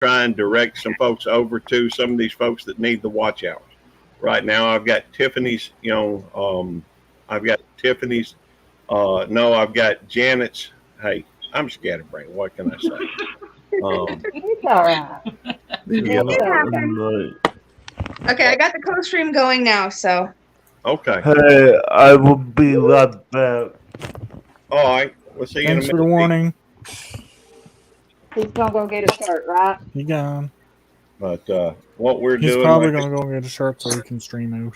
try and direct some folks over to some of these folks that need the watch out. Right now, I've got Tiffany's. I've got Tiffany's. No, I've got Janet's. Hey, I'm scatterbrained. What can I say? It's all right. The It happens. Okay, I got the co-stream going now, so. Okay. Hey, I will be right back. All right. We'll see you in a Thanks for the minute. warning. He's gonna go get a shirt, right? He gone. But what we're He's doing, probably like, gonna go get a shirt so he can stream out.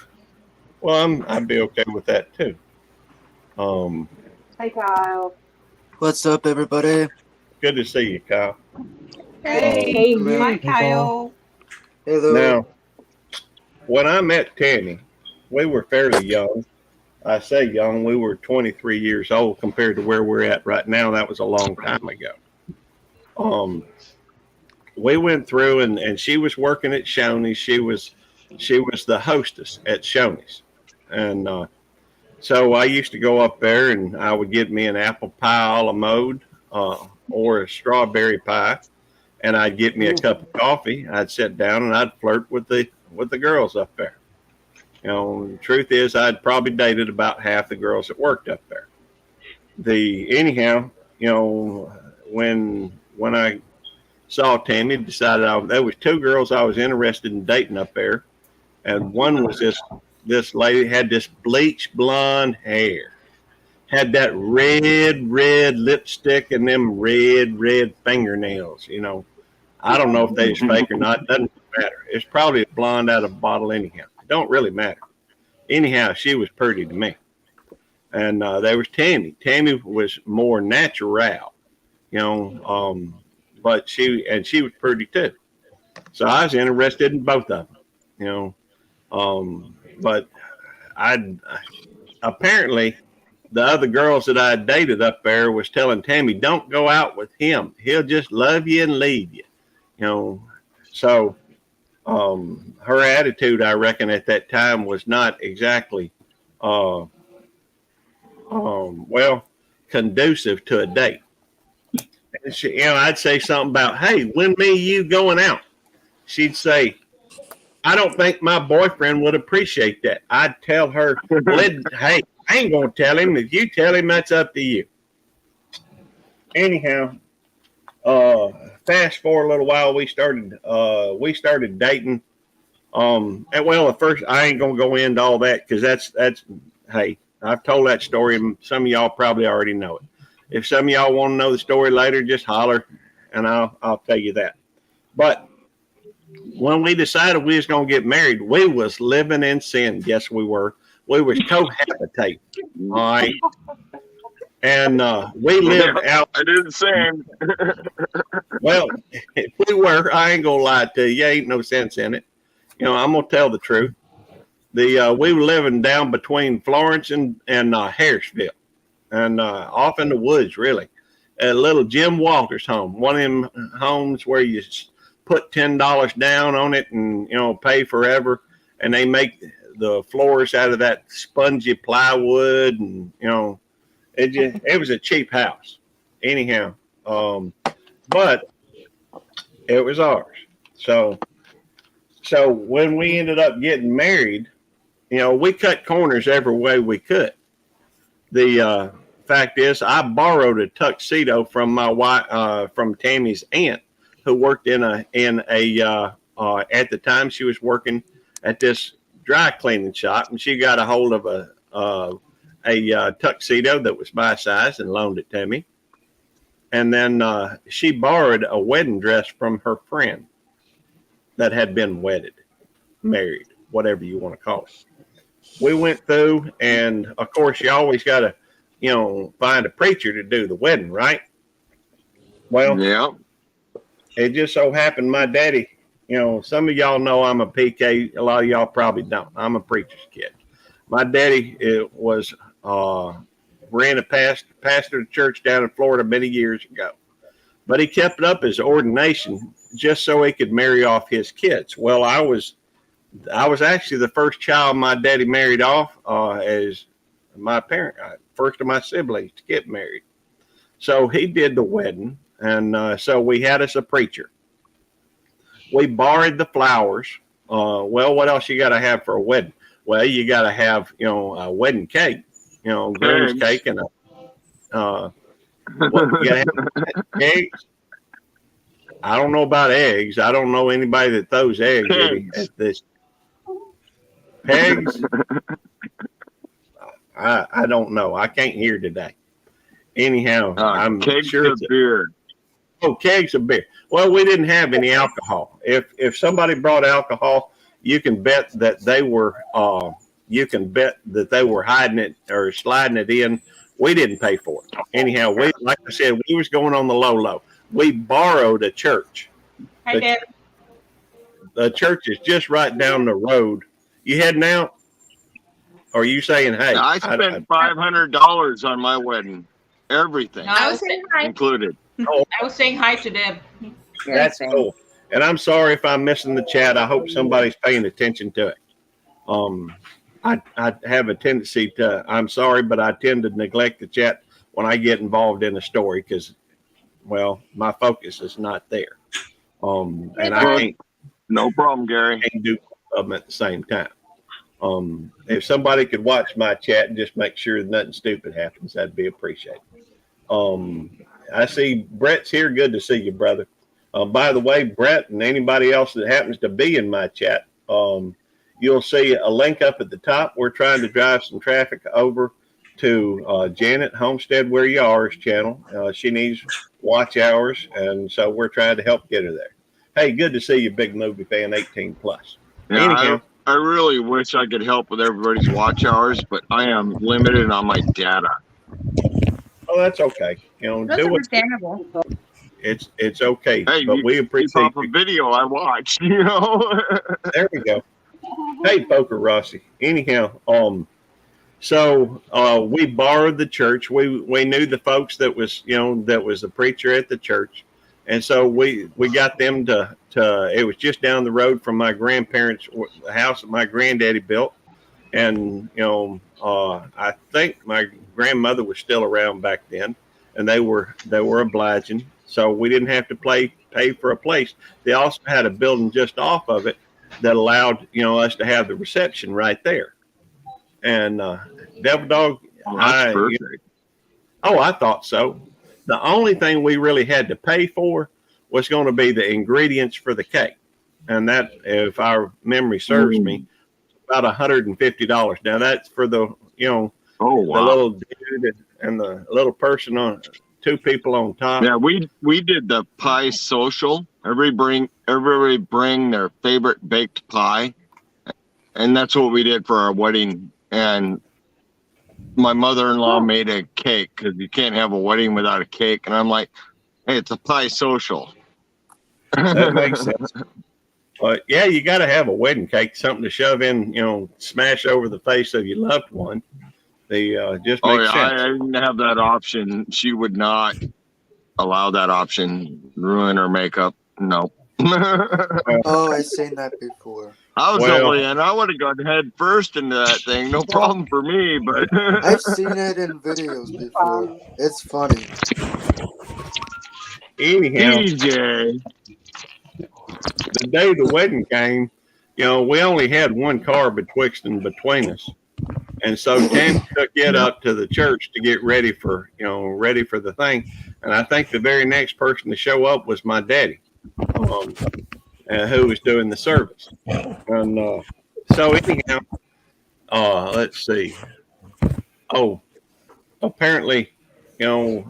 well, I'd be okay with that too. Um, Hey, Kyle. What's up, everybody? good to see you, Kyle. Hey, Hi, Hey, Kyle. Hello. Now, when I met Tammy, we were fairly young. I say young, we were 23 years old compared to where we're at right now. That was a long time ago. We went through, and she was working at Shoney's. She was the hostess at Shoney's, and so I used to go up there, and I would get me an apple pie a la mode, or a strawberry pie, and I'd get me a cup of coffee. I'd sit down and I'd flirt with the girls up there. The truth is, I'd probably dated about half the girls that worked up there. Anyhow, when I saw Tammy, decided there was two girls I was interested in dating up there, and one was this lady had this bleach blonde hair, had that red lipstick and them red fingernails. I don't know if they was fake or not. Doesn't matter. It's probably a blonde out of a bottle anyhow. It don't really matter. Anyhow, she was pretty to me. And there was Tammy. Tammy was more natural, but she was pretty too. So I was interested in both of them, but apparently the other girls that I dated up there was telling Tammy, don't go out with him. He'll just love you and leave you. So her attitude, I reckon, at that time was not exactly, conducive to a date. And I'd say something about, hey, when me you going out? She'd say, I don't think my boyfriend would appreciate that. I'd tell her, hey, I ain't going to tell him. If you tell him, that's up to you. Anyhow, fast forward a little while, we started dating. At first I ain't gonna go into all that because that's hey, I've told that story and some of y'all probably already know it. If some of y'all want to know the story later, just holler and I'll tell you that. But when we decided we was gonna get married, we was living in sin. Yes, we were. We was cohabitating. All right. And we lived out. I didn't say. Well, if we were, I ain't gonna lie to you. Ain't no sense in it. I'm gonna tell the truth. We were living down between Florence and Harrisville, and off in the woods, really. A little Jim Walters home, one of them homes where you put $10 down on it and pay forever, and they make the floors out of that spongy plywood, and it was a cheap house. Anyhow, but it was ours. So when we ended up getting married, we cut corners every way we could. The fact is, I borrowed a tuxedo from my wife, from Tammy's aunt, who worked in a at the time she was working at this dry cleaning shop, and she got a hold of a tuxedo that was my size and loaned it to me. And then she borrowed a wedding dress from her friend that had been wedded, married, whatever you want to call it. We went through, and of course, you always got to, find a preacher to do the wedding, right? Well, Yeah. it just so happened my daddy, some of y'all know I'm a PK. A lot of y'all probably don't. I'm a preacher's kid. My daddy ran a pastor of church down in Florida many years ago. But he kept up his ordination just so he could marry off his kids. Well, I was actually the first child my daddy married off as my parent, first of my siblings to get married. So he did the wedding, and so we had us a preacher. we borrowed the flowers. Well, what else you got to have for a wedding? Well, you got to have, a wedding cake, groom's Eggs. cake and what, you gotta have eggs. I don't know about eggs. I don't know anybody that throws eggs at this. Pegs? I don't know. I can't hear today. Anyhow, I'm kegs sure of beer. Oh, kegs of beer. Well, we didn't have any alcohol. If somebody brought alcohol, you can bet that they were hiding it or sliding it in. We didn't pay for it. Anyhow, like I said, we was going on the low. We borrowed a church. Hi, Deb. The church is just right down the road. You heading out? Or are you saying, hey? I spent $500 on my wedding. Everything No, I was saying hi. included. I was saying hi to Deb. That's cool. And I'm sorry if I'm missing the chat. I hope somebody's paying attention to it. I have a tendency to, I'm sorry, but I tend to neglect the chat when I get involved in a story because, well, my focus is not there. And I can't. No problem, Gary. Can't do them at the same time. If somebody could watch my chat and just make sure nothing stupid happens, that'd be appreciated. I see Brett's here. Good to see you, brother. By the way, Brett and anybody else that happens to be in my chat, you'll see a link up at the top. We're trying to drive some traffic over to Janet Homestead Where You Are's channel. She needs watch hours, and so we're trying to help get her there. Hey, good to see you, big movie fan, 18 plus. Yeah, Anyhow, I really wish I could help with everybody's watch hours, but I am limited on my data. oh, that's okay. That's Do what understandable. it's okay. Hey, but we Keep appreciate off a you. video I watched, you know. There we go. Hey, Poker Rossi. Anyhow, so we borrowed the church. We knew the folks that was the preacher at the church, and so we got them to. It was just down the road from my grandparents' house that my granddaddy built, and I think my grandmother was still around back then, and they were obliging, so we didn't have to pay for a place. They also had a building just off of it that allowed us to have the reception right there. And Devil Dog, That's perfect. I thought so. The only thing we really had to pay for was going to be the ingredients for the cake, and that, if our memory serves me, about $150. Now that's for the Oh the wow. little dude and the little person on two people on top. Yeah, we did the pie social. Everybody bring their favorite baked pie, and that's what we did for our wedding. And my mother-in-law made a cake because you can't have a wedding without a cake. And I'm like, hey, it's a pie social. That makes sense. But yeah, you got to have a wedding cake, something to shove in, smash over the face of your loved one. Just Oh makes yeah, sense. I didn't have that option. She would not allow that option. Ruin her makeup. No. Oh, I've seen that before. I was Well- only, and I would have gone head first into that thing. No problem for me, but I've seen it in videos before. It's funny. Anyhow, DJ. the day the wedding came, we only had one car betwixt and between us. And so Tammy took it up to the church to get ready for the thing. And I think the very next person to show up was my daddy, who was doing the service. And so anyhow, let's see. Oh, apparently we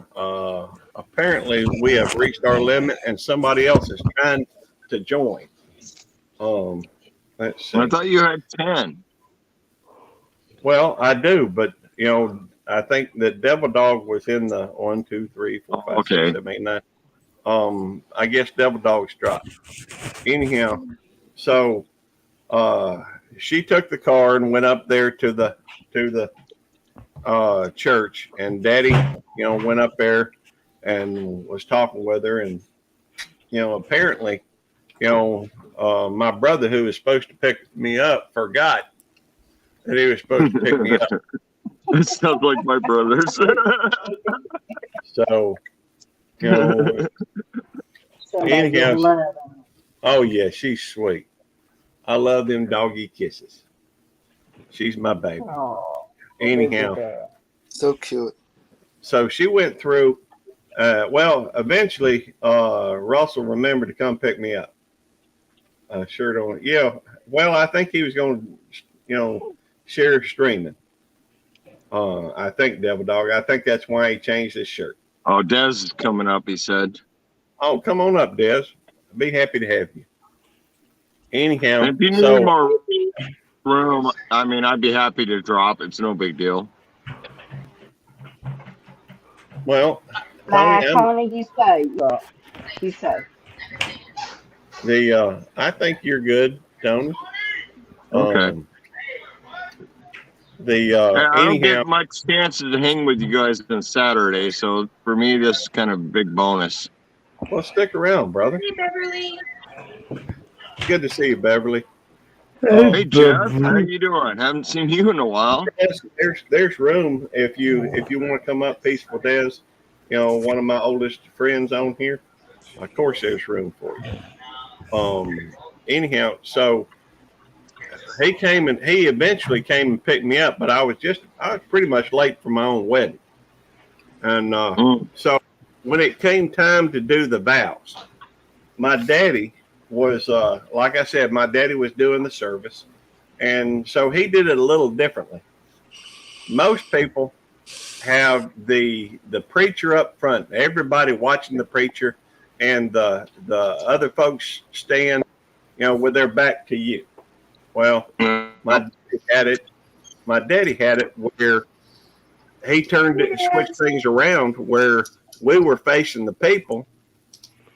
have reached our limit and somebody else is trying to join. Let's see. I thought you had 10. Well, I do, but I think that Devil Dog was in the 1, 2, 3, 4, 5, Okay. 6, 7, 8, 9. I guess Devil Dog's dropped. Anyhow, so she took the car and went up there to the church, and Daddy, went up there and was talking with her, and apparently, my brother who was supposed to pick me up forgot that he was supposed to pick me up. That sounds like my brothers. So, Somebody Anyhow, get love. Oh yeah, she's sweet. I love them doggy kisses. She's my baby. Oh, Anyhow, So cute. so she went through. Well, eventually, Russell remembered to come pick me up. Sure don't. Yeah. Well, I think he was going to, share streaming. I think Devil Dog. I think that's why he changed his shirt. Oh, Des is coming up, he said. Oh, come on up, Des. I'd be happy to have you. Anyhow, And if you need so more room, I mean, I'd be happy to drop. It's no big deal. well, nah, Tony, Tony, you say, look, you say. I think you're good, Tony. Okay. I don't Anyhow, get much chances to hang with you guys on Saturday, so for me, this is kind of a big bonus. well, stick around, brother. Hey, Beverly. Good to see you, Beverly. Hey, Jeff, how you doing? Haven't seen you in a while. There's room if you want to come up, Peaceful Des. One of my oldest friends on here. Of course, there's room for you. Anyhow, so he eventually came and picked me up, but I was pretty much late for my own wedding, and so when it came time to do the vows, my daddy was like I said, my daddy was doing the service, and so he did it a little differently. Most people have the preacher up front, everybody watching the preacher, and the other folks stand, with their back to you. Well, my daddy had it where he switched things around where we were facing the people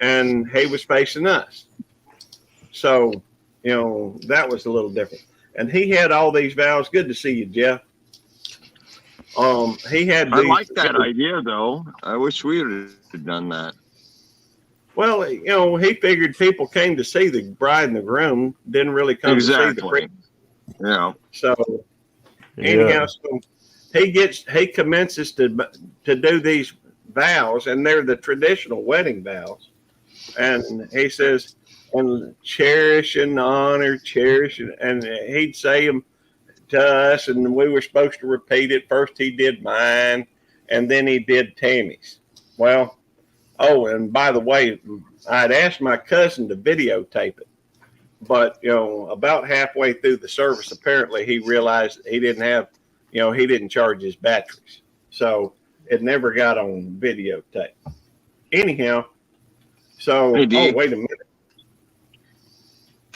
and he was facing us. So, that was a little different. And he had all these vows. Good to see you, Jeff. He had I these, like that idea, though. I wish we had done that. Well, he figured people came to see the bride and the groom, didn't really come to see the Exactly. priest. Yeah. So anyhow, so he commences to do these vows, and they're the traditional wedding vows. And he says, and cherish and honor, cherish, and he'd say them to us, and we were supposed to repeat it. First he did mine, and then he did Tammy's. Well, oh, and by the way, I'd asked my cousin to videotape it, but about halfway through the service, apparently he realized he didn't have, he didn't charge his batteries, so it never got on videotape. Anyhow, so wait a minute.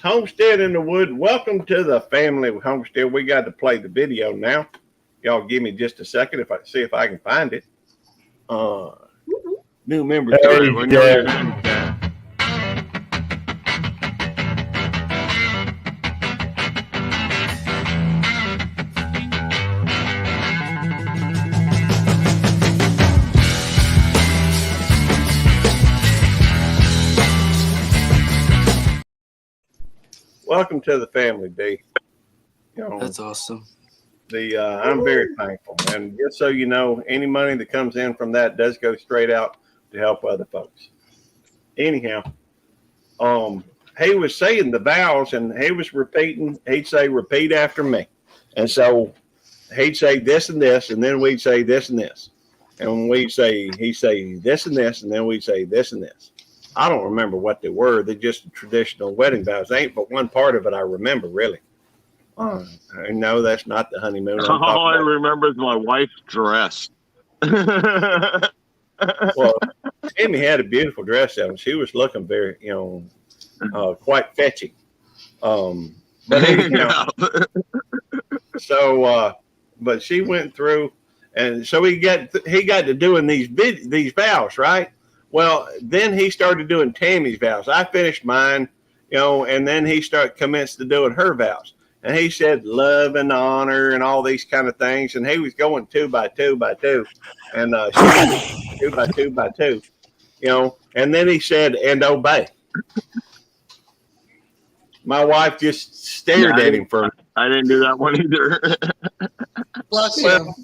Homestead in the Wood, welcome to the family of Homestead. We got to play the video now. Y'all give me just a second if I can find it. New members. Hey, When you're done. Welcome to the family, D. That's awesome. I'm very thankful, and just so you know, any money that comes in from that does go straight out to help other folks. Anyhow, he was saying the vows, and he was repeating. He'd say, "Repeat after me," and so he'd say this and this, and then we'd say this and this, and he'd say this and this, and then we'd say this and this. I don't remember what they were. They're just traditional wedding vows. Ain't but one part of it I remember, really. No, that's not the honeymoon. All I remember is my wife's dress. Well, Tammy had a beautiful dress on. She was looking very, quite fetching. But anyhow, so, but she went through, and so he got to doing these vows, right? Well, then he started doing Tammy's vows. I finished mine, and then he commenced to doing her vows. And he said love and honor and all these kind of things. And he was going 2 by 2 by 2, and she was 2 by 2 by 2, And then he said, and obey. My wife just stared at him for. I didn't do that one either. Well,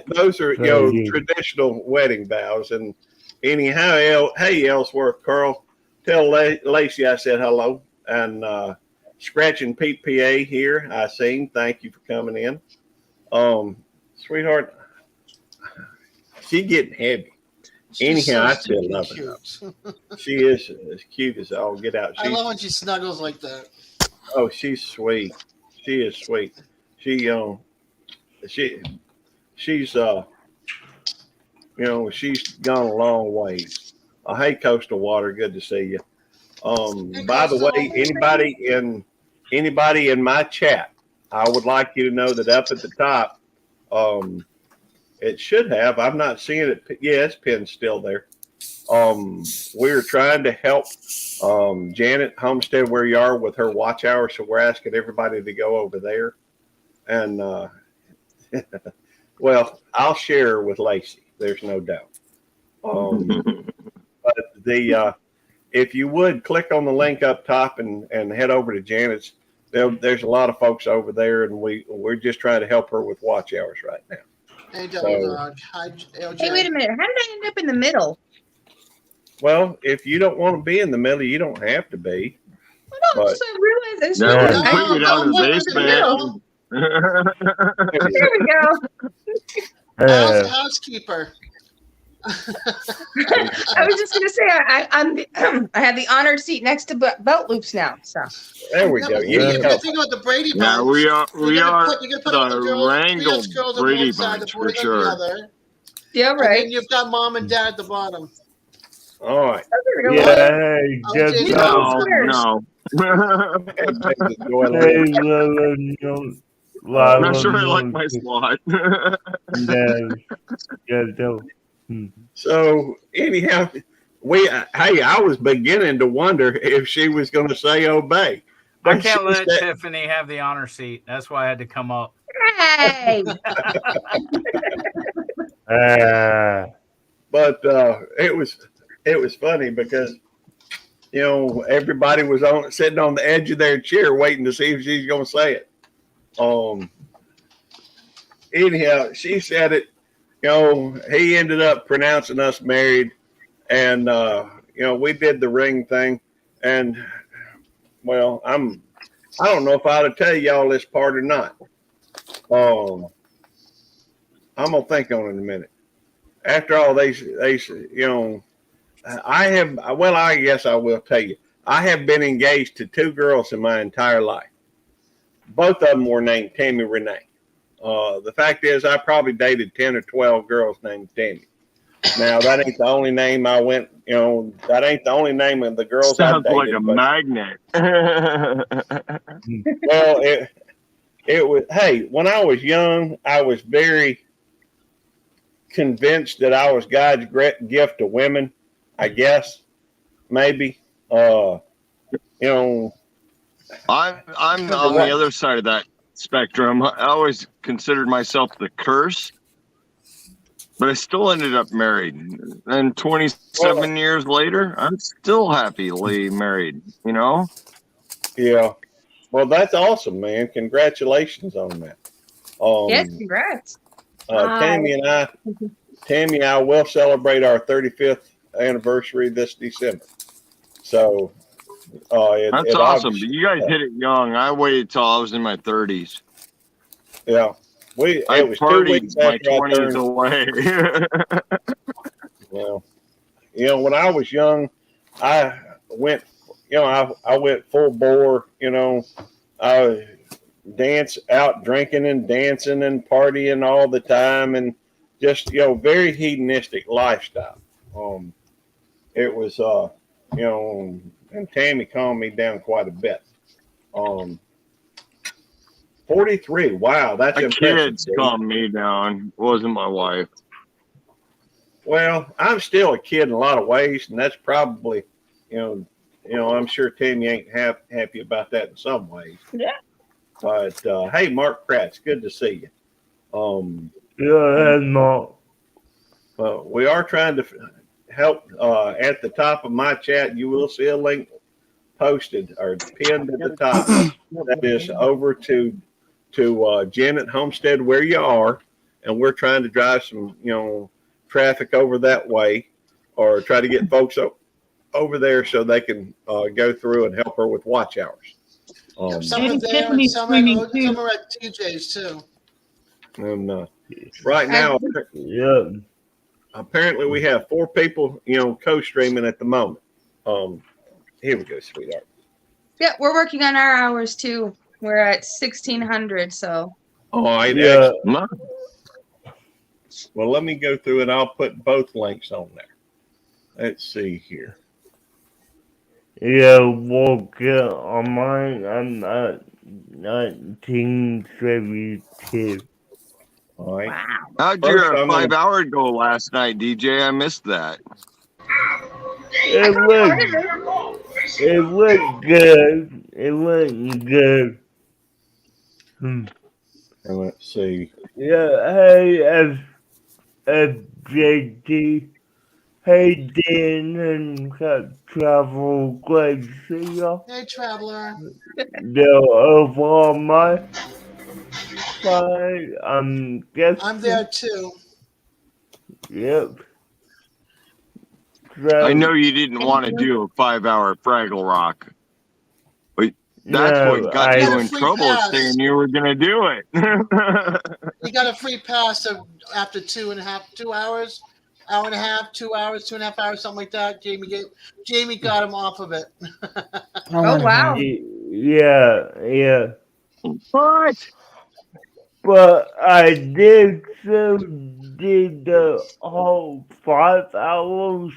those are traditional wedding vows. And anyhow, hey Ellsworth, Carl, tell Lacey I said hello. And Scratching Pete PA here. I seen. Thank you for coming in. Sweetheart, she getting heavy. Anyhow, I still love her. She is as cute as all get out. I love when she snuggles like that. Oh, she's sweet. She is sweet. She's she's gone a long ways. Hey, Coastal Water, good to see you. By the way, anybody in my chat, I would like you to know that up at the top, it should have. I'm not seeing it. Yes, pin's still there. We're trying to help Janet Homestead where you are with her watch hour, so we're asking everybody to go over there. And well, I'll share with Lacey. There's no doubt. But if you would click on the link up top and head over to Janet's, there's a lot of folks over there, and we're just trying to help her with watch hours right now. Hey, Dog. Hi, LJ. Hey, wait a minute. How did I end up in the middle? Well, if you don't want to be in the middle, you don't have to be. I don't But- realize No, I put you down in the basement. There we go. Housekeeper. I was just gonna say I have the honored seat next to belt loops now. So There we go. You You got go. to think about the Brady Bunch. Yeah, we are You're gonna put all the girls, Wrangle three girls on Brady one side, Bunch the for boys on the sure. other. yeah, And right. then you've got mom and dad at the bottom. All right. Oh, there we go. Yeah, hey, Okay. just No, Sweaters. no. hey, Not sure I like my slot. So anyhow, I was beginning to wonder if she was going to say obey. I But can't she let said- Tiffany have the honor seat. That's why I had to come up. Hey. But it was funny because everybody was sitting on the edge of their chair waiting to see if she's going to say it. Anyhow, she said it. He ended up pronouncing us married, and we did the ring thing. And well, I don't know if I ought to tell y'all this part or not. I'm gonna think on it in a minute. After all, I guess I will tell you. I have been engaged to 2 girls in my entire life. Both of them were named Tammy Renee. The fact is, I probably dated 10 or 12 girls named Tammy. Now, that ain't the only name I went, that ain't the only name of the girls Sounds I dated. like a magnet. Well, it was, hey, when I was young, I was very convinced that I was God's great gift to women, I guess, maybe. I'm on the other side of that spectrum. I always considered myself the curse, but I still ended up married. And 27 years later, I'm still happily married, Yeah. Well, that's awesome, man. Congratulations on that. Yes, congrats. Tammy and I will celebrate our 35th anniversary this December. So that's awesome. But you guys hit it young. I waited till I was in my 30s. Yeah. I It was 2 partied weeks my after I 20s turned. away. Well, when I was young, I went full bore, I dance out drinking and dancing and partying all the time and just, very hedonistic lifestyle. It was, and Tammy calmed me down quite a bit. 43. Wow. That's My impressive. kids calmed me down. It wasn't my wife. Well, I'm still a kid in a lot of ways, and that's probably, I'm sure Tammy ain't happy about that in some ways. Yeah. But hey, Mark Kratz, good to see you. Yeah, no. We are trying to help. At the top of my chat, you will see a link posted or pinned at the top. That is over to Janet Homestead where you are, and we're trying to drive some traffic over that way, or try to get folks over there so they can go through and help her with watch hours. Yep, some Maybe are there, and Tiffany's streaming too. some are at TJ's too. And right now, Yep. apparently we have 4 people, co-streaming at the moment. Here we go, sweetheart. Yeah, we're working on our hours too. We're at 1600, so. All right, Yeah. excellent. Well, let me go through and I'll put both links on there. Let's see here. Yeah, we'll get on mine. I'm not 1972. All right. Wow. How'd First, your I'm gonna- 5-hour go last night, DJ? I missed that. It looked good. It looked good. And let's see. Yeah, hey, FJT. Hey, Dan and Travel. Great to see y'all. Hey, traveler. They're over on my side. I'm guessing. I'm there too. Yep. I know you didn't want to do a 5-hour Fraggle Rock. But that's No, what got I- you Got a in free trouble, pass. saying you were going to do it. You got a free pass after 2 hours, hour and a half, 2 hours, 2.5 hours, something like that. Jamie got him off of it. Oh, wow. Yeah. What? But I did the whole 5 hours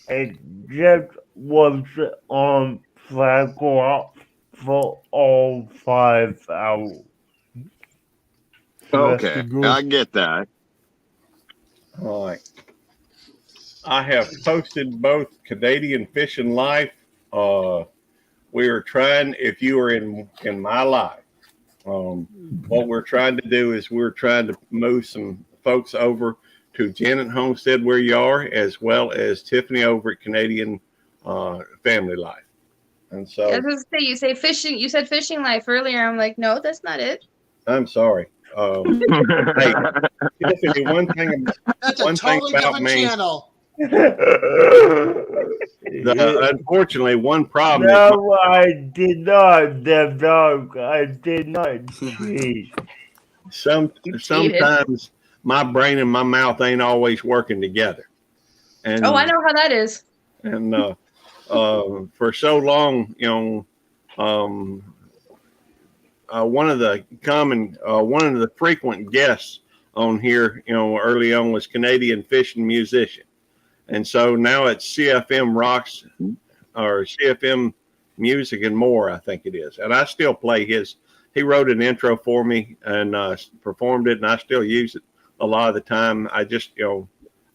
and just was on Fraggle Rock for all 5 hours. Okay, good. I get that. All right. I have posted both Canadian Fishing Life. We are trying, if you are in my life, what we're trying to do is we're trying to move some folks over to Janet Homestead where you are, as well as Tiffany over at Canadian Family Life. And so I was gonna say, you said fishing life earlier. I'm like, no, that's not it. I'm sorry. Hey, Tiffany, one thing That's a One thing totally about different me- channel. unfortunately, one problem is No, I did not, Dev Dog. I did not cheat. sometimes my brain and my mouth ain't always working together. And Oh, I know how that is. And for so long, one of the frequent guests on here, early on was Canadian Fishing Musician. And so now it's CFM Rocks or CFM Music and More, I think it is. And I still play his. He wrote an intro for me and performed it, and I still use it a lot of the time. I just,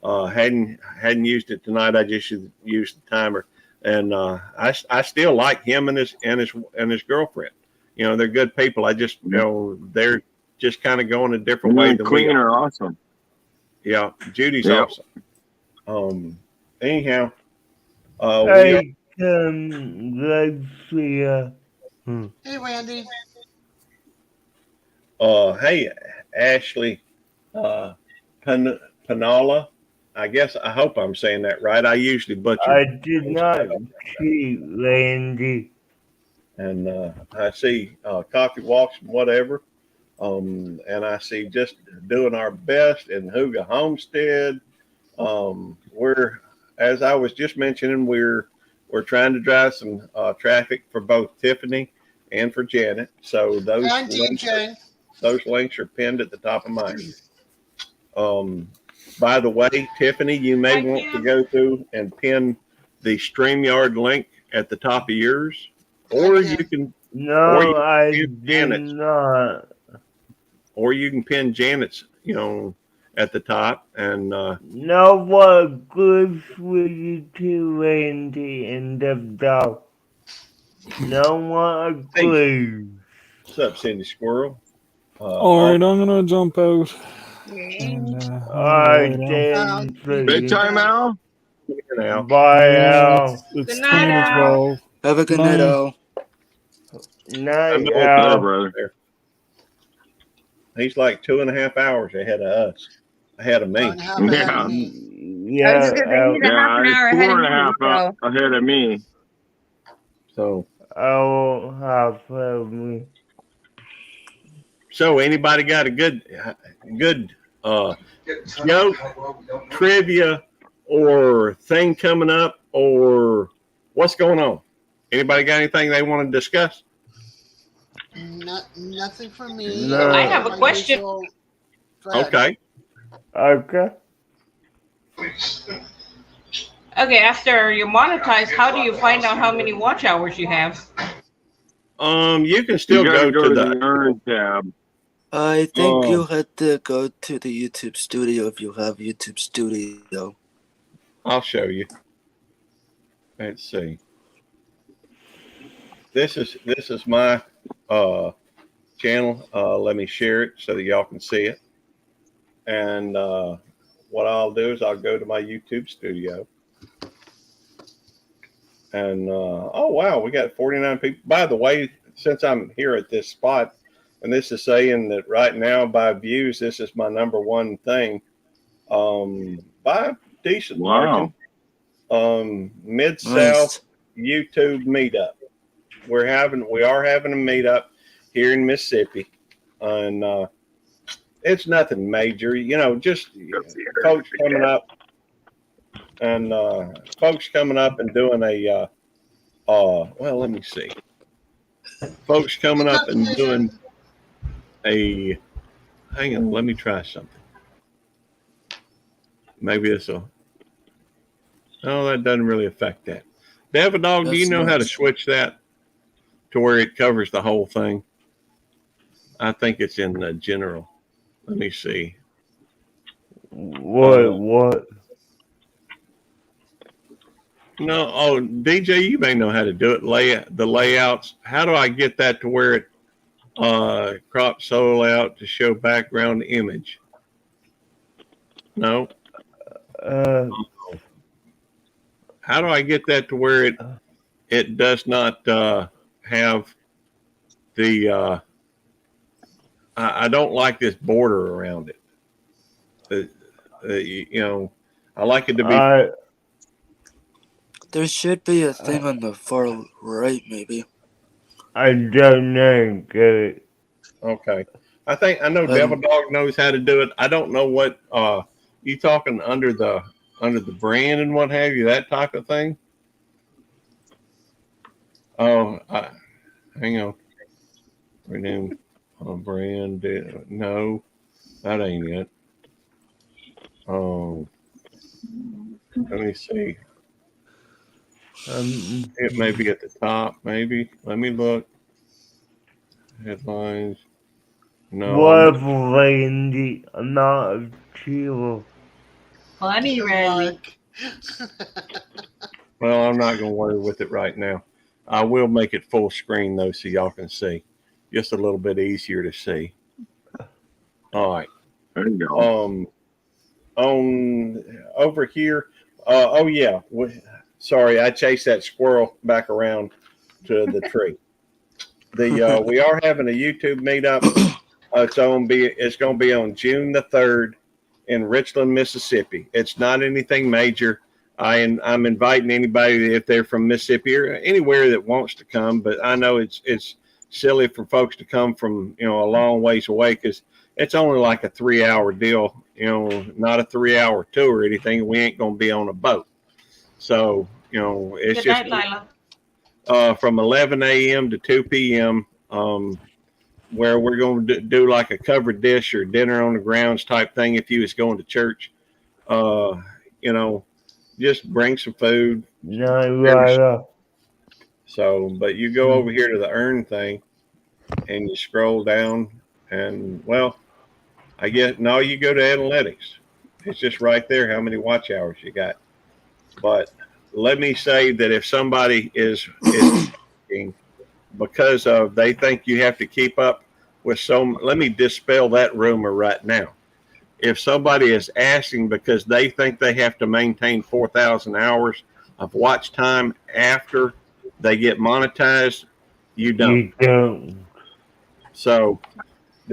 hadn't used it tonight. I just used the timer, and I still like him and his girlfriend. They're good people. I just, they're just kind of going a different way than Queen we are. are awesome. Yeah, Judy's Yep. awesome. Anyhow, Hey, let's see. Hey, Randy. Hey, Ashley Panala. I hope I'm saying that right. I usually butcher. I did not cheat, Randy. And I see coffee walks, whatever. And I see just doing our best in Hooga Homestead. We're, as I was just mentioning, we're trying to drive some traffic for both Tiffany and for Janet. So those And links are pinned at the top of mine. By the way, Tiffany, you may want to go through and pin the StreamYard link at the top of yours, or you can No, I did did not. or you can pin Janet's, at the top. And No, what good for you two, Randy and the dog? No one agrees. what's up, Cindy Squirrel? All right, I'm gonna jump out. And, All right, lay down. Dan. Big time, Al. Now, Bye, Yeah, Al. it's Good night, 10 to Al. 12. Have a good night, Al. Night, I'm There, Al. brother. he's like 2.5 hours ahead of us. ahead of me. Hour and a half ahead Yeah. of me. I was just Yeah, gonna say he's a half an hour it's ahead of 4.5 me. So ahead of me. So, I'll have me. so anybody got a good joke, trivia, or thing coming up, or what's going on? Anybody got anything they want to discuss? Nothing for me. No. I have a My question. usual- Go ahead. Okay. Okay. Okay, after you monetize, how do you find out how many watch hours you have? You can still You gotta go to the Earn tab. I think Oh. you had to go to the YouTube Studio if you have YouTube Studio. I'll show you. Let's see. This is my channel. Let me share it so that y'all can see it. And what I'll do is I'll go to my YouTube Studio. And oh wow, we got 49 people. By the way, since I'm here at this spot, and this is saying that right now by views, this is my #1 thing. By a decent margin. Mid-South YouTube meetup. We are having a meetup here in Mississippi, and it's nothing major, just folks coming up and doing a well, let me see, folks coming up and doing a, hang on, let me try something. Maybe this will. No, that doesn't really affect that. Devadog, do you know how to switch that to where it covers the whole thing? I think it's in the general. Let me see. What? No, oh, DJ, you may know how to do it. The layouts. How do I get that to where it crop solo out to show background image? No. How do I get that to where it does not have the I don't like this border around it. I like it to be. There should be a thing on the far right, maybe. I don't know. Get it. Okay. I know Devil Dog knows how to do it. I don't know what you talking under the brand and what have you, that type of thing. Oh, hang on. Rename brand. No, that ain't it. Oh, let me see. It may be at the top. Maybe. Let me look. Headlines. No. What Randy? Not chill. Funny, Randy. Well, I'm not going to worry with it right now. I will make it full screen though, so y'all can see. Just a little bit easier to see. All right. There you go. On over here. Oh yeah. Sorry, I chased that squirrel back around to the tree. We are having a YouTube meetup. It's going to be on June the 3rd in Richland, Mississippi. It's not anything major. I'm inviting anybody if they're from Mississippi or anywhere that wants to come. But I know it's silly for folks to come from a long ways away because it's only like a 3-hour deal. Not a 3-hour tour or anything. We ain't going to be on a boat. So it's Good just night, Lila. from 11 a.m. to 2 p.m. Where we're going to do like a covered dish or dinner on the grounds type thing. If you was going to church, just bring some food. No, So, but you go over here to the earn thing and you scroll down and I guess no, you go to analytics. It's just right there how many watch hours you got. But let me say that if somebody is because of they think you have to keep up with let me dispel that rumor right now. If somebody is asking because they think they have to maintain 4,000 hours of watch time after they get monetized, you don't. You don't. So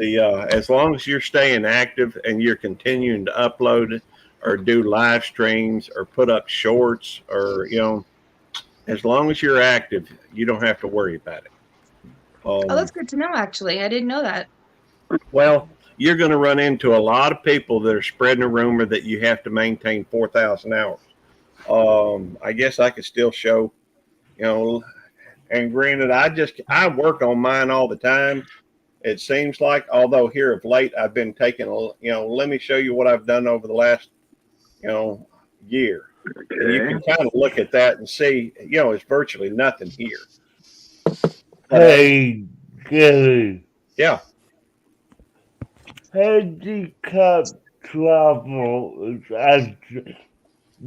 as long as you're staying active and you're continuing to upload or do live streams or put up shorts, or as long as you're active, you don't have to worry about it. Oh, that's good to know. Actually, I didn't know that. Well, you're going to run into a lot of people that are spreading a rumor that you have to maintain 4,000 hours. I guess I could still show, and granted, I work on mine all the time. It seems like, although here of late, I've been taking, let me show you what I've done over the last, year. And you can kind of look at that and see, it's virtually nothing here. Hey, Gary. Yeah. Handicap travel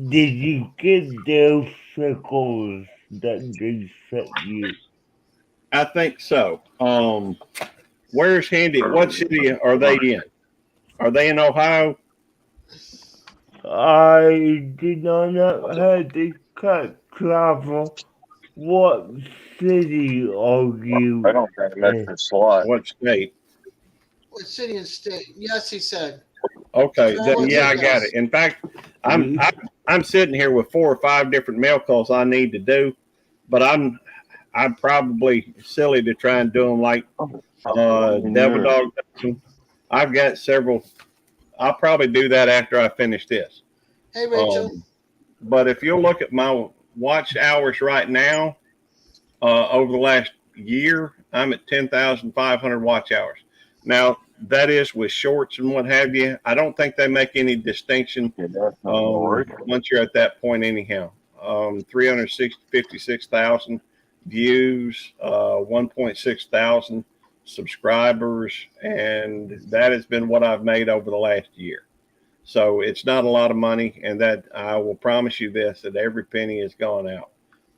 did you get those circles that they sent you? I think so. Where's Handy? What city are they in? Are they in Ohio? I did not know handicap travel. What city are you I don't think that's the slot. What state? What city and state? Yes, he said. Okay, then, yeah, I got it. In fact, I'm sitting here with 4 or 5 different mail calls I need to do, but I'm probably silly to try and do them like Devil Dog. I've got several. I'll probably do that after I finish this. Hey, Rachel. But if you'll look at my watch hours right now, over the last year, I'm at 10,500 watch hours. Now, that is with shorts and what have you. I don't think they make any distinction once you're at that point anyhow. 356,000 views, 1.6 thousand subscribers, and that has been what I've made over the last year. So it's not a lot of money, and that I will promise you this, that every penny has gone out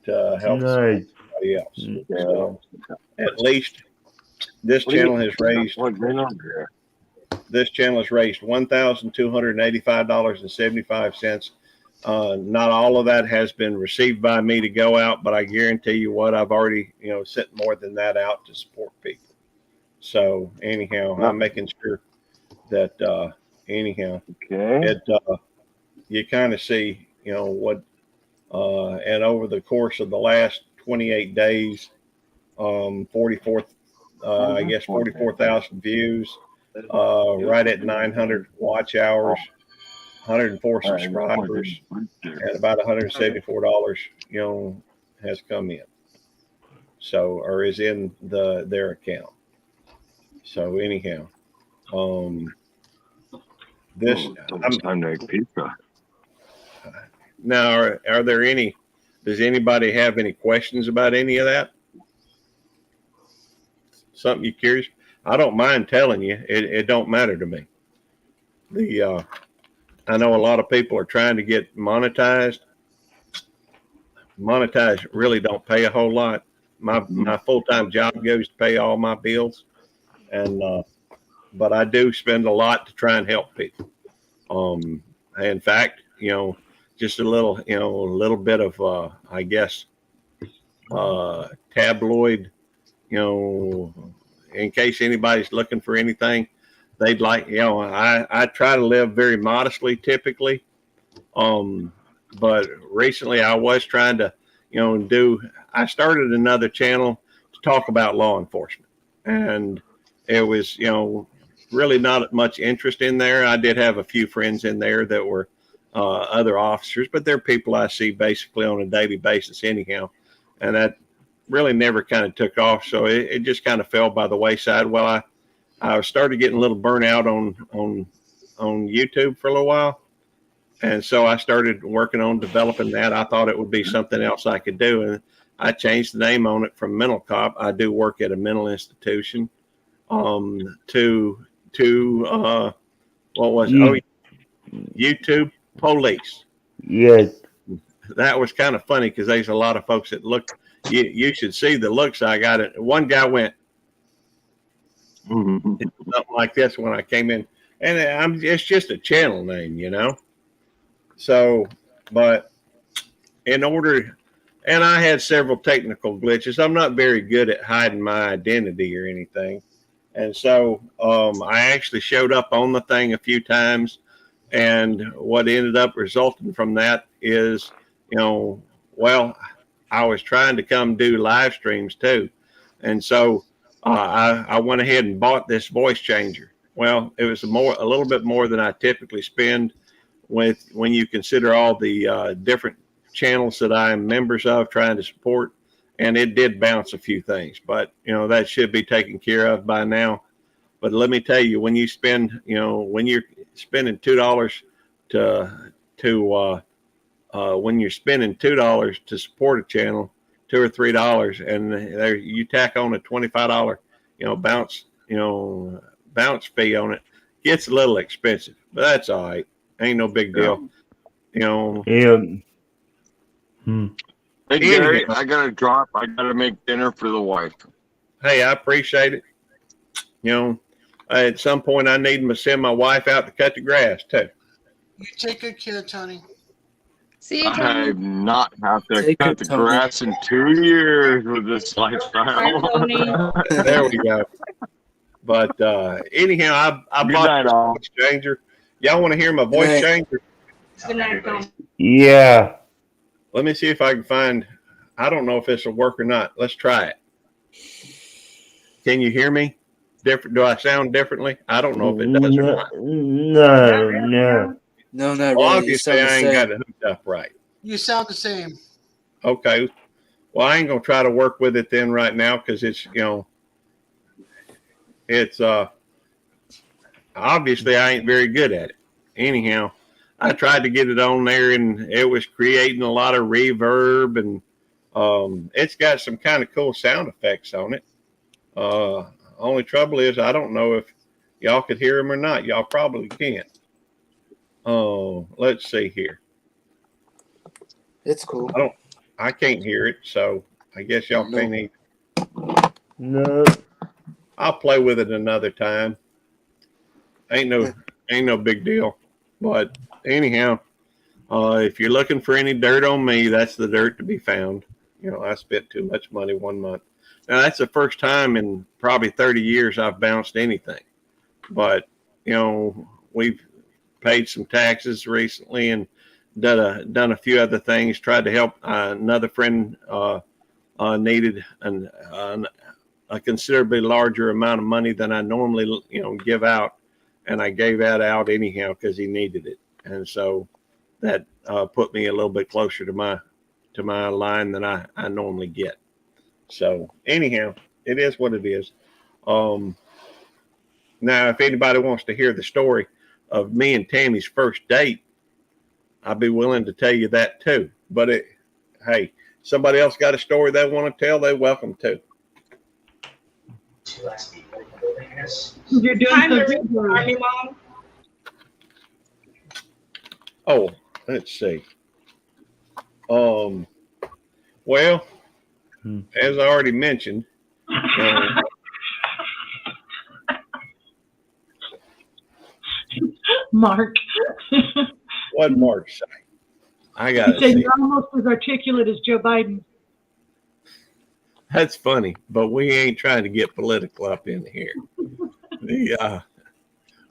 to help somebody else. So at least this channel has raised $1,285.75. Not all of that has been received by me to go out, but I guarantee you what, I've already sent more than that out to support people. So anyhow, I'm making sure that you kind of see what and over the course of the last 28 days, 44,000 views, right at 900 watch hours, 104 subscribers, and about $174 has come in, or is in their account. So anyhow, this time to eat pizza. Now, are there any? Does anybody have any questions about any of that? Something you're curious? I don't mind telling you. It don't matter to me. I know a lot of people are trying to get monetized. Monetized really don't pay a whole lot. My full-time job goes to pay all my bills, and but I do spend a lot to try and help people. In fact, just a little bit of I guess tabloid, in case anybody's looking for anything they'd like. I try to live very modestly typically, but recently I was trying to I started another channel to talk about law enforcement, and it was really not much interest in there. I did have a few friends in there that were other officers, but they're people I see basically on a daily basis anyhow, and that really never kind of took off. So it just kind of fell by the wayside. Well, I started getting a little burnout on YouTube for a little while, and so I started working on developing that. I thought it would be something else I could do, and I changed the name on it from Mental Cop. I do work at a mental institution. To what was it? Oh, YouTube Police. Yes. That was kind of funny because there's a lot of folks that look. You should see the looks I got. It. One guy went something like this when I came in, and it's just a channel name, So, but in order, and I had several technical glitches. I'm not very good at hiding my identity or anything. And so I actually showed up on the thing a few times. And what ended up resulting from that is, well, I was trying to come do live streams too. And so I went ahead and bought this voice changer. Well, it was a little bit more than I typically spend when you consider all the different channels that I'm members of trying to support. And it did bounce a few things, but that should be taken care of by now. But let me tell you, when you spend, when you're spending $2 when you're spending $2 to support a channel, $2 or $3, and there you tack on a $25, bounce fee on it, gets a little expensive, but that's all right. Ain't no big deal. Yeah. Hey, Gary, I got to drop. I got to make dinner for the wife. Hey, I appreciate it. At some point I need to send my wife out to cut the grass too. You take good care, Tony. See you, Tony. I've not had to Take cut it, the Tony. grass in 2 years with this lifestyle. Bye, Tony. There we go. But anyhow, I Good bought night, this all. voice changer. Y'all want to hear my voice Good night. changer? Good night, Tony. Yeah. Let me see if I can find. I don't know if this will work or not. Let's try it. Can you hear me? Different? Do I sound differently? I don't know if it does or not. No. No, not Well, really. You obviously, sound the I ain't got same. it hooked up right. You sound the same. Okay. Well, I ain't gonna try to work with it then right now because it's it's obviously I ain't very good at it. Anyhow, I tried to get it on there and it was creating a lot of reverb and it's got some kind of cool sound effects on it. Only trouble is I don't know if y'all could hear them or not. Y'all probably can't. Oh, let's see here. It's cool. I can't hear it, so I guess y'all No. can't either. No. I'll play with it another time. Ain't no big deal. But anyhow, if you're looking for any dirt on me, that's the dirt to be found. I spent too much money 1 month. Now that's the first time in probably 30 years I've bounced anything. But we've paid some taxes recently and done a few other things. Tried to help another friend needed a considerably larger amount of money than I normally give out, and I gave that out anyhow because he needed it, and so that put me a little bit closer to my line than I normally get. So anyhow, it is what it is. Now, if anybody wants to hear the story of me and Tammy's first date, I'd be willing to tell you that too. But hey, somebody else got a story they want to tell, they're welcome to. You're doing Hi, Army Mom. Oh, let's see. Well, as I already mentioned, Mark. What Mark say? I got He said it. you're almost as articulate as Joe Biden. That's funny, but we ain't trying to get political up in here.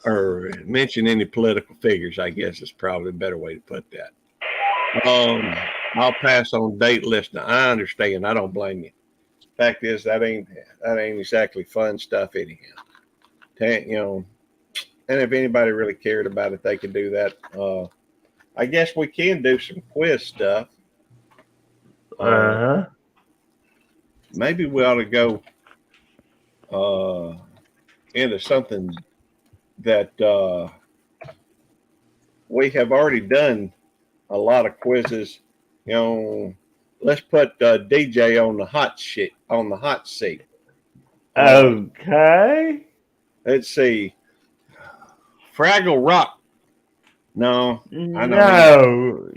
Or mention any political figures, I guess is probably a better way to put that. I'll pass on date listening. I understand. I don't blame you. Fact is, that ain't exactly fun stuff anyhow. And if anybody really cared about it, they could do that. I guess we can do some quiz stuff. Maybe we ought to go into something that we have already done a lot of quizzes. Let's put DJ on the hot seat. Okay. Let's see. Fraggle Rock. No. No.